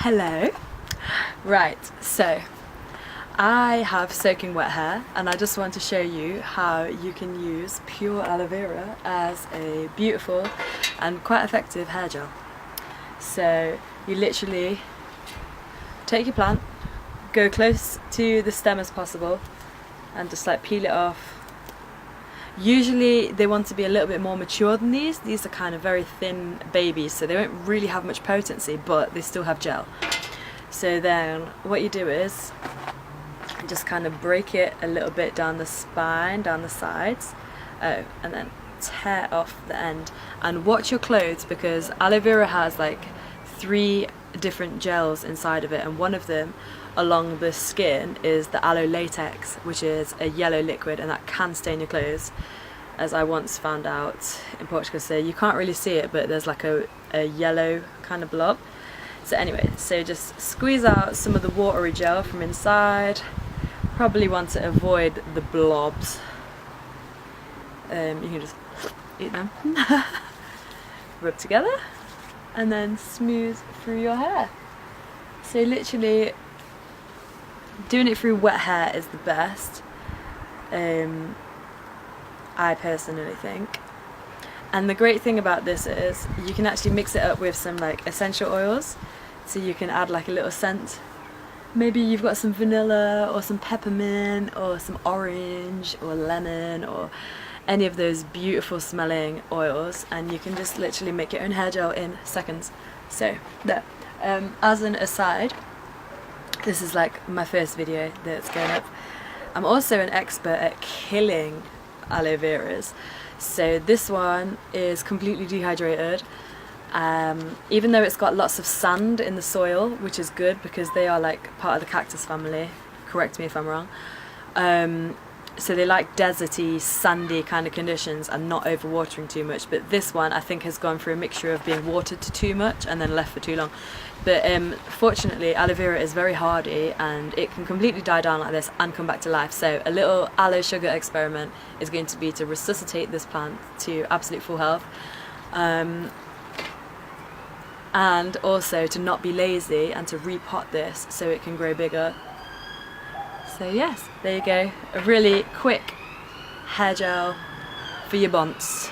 Hello. Right, so I have soaking wet hair and I just want to show you how you can use pure aloe vera as a beautiful and quite effective hair gel. So you literally take your plant, go close to the stem as possible and just like peel it off. Usually they want to be a little bit more mature than these. These are kind of very thin babies, so they don't really have much potency, but they still have gel. So then what you do is just kind of break it a little bit down the spine, down the sides, and then tear off the end. And watch your clothes, because aloe vera has like 3 different gels inside of it, and one of them along the skin is the aloe latex, which is a yellow liquid, and that can stain your clothes, as I once found out in Portugal. So you can't really see it, but there's like a yellow kind of blob. So anyway, so just squeeze out some of the watery gel from inside. Probably want to avoid the blobs. You can just eat them. Rub together and then smooth through your hair. So literally doing it through wet hair is the best, I personally think. And the great thing about this is you can actually mix it up with some like essential oils, so you can add like a little scent. Maybe you've got some vanilla or some peppermint or some orange or lemon or any of those beautiful smelling oils, and you can just literally make your own hair gel in seconds. So there. As an aside, this is like my first video that's going up. I'm also an expert at killing aloe veras. So this one is completely dehydrated. Even though it's got lots of sand in the soil, which is good because they are like part of the cactus family. Correct me if I'm wrong. So they like deserty, sandy kind of conditions and not overwatering too much. But this one I think has gone through a mixture of being watered to too much and then left for too long. But fortunately aloe vera is very hardy and it can completely die down like this and come back to life. So a little aloe sugar experiment is going to be to resuscitate this plant to absolute full health. And also to not be lazy and to repot this so it can grow bigger. So yes, there you go, a really quick hair gel for your bonts.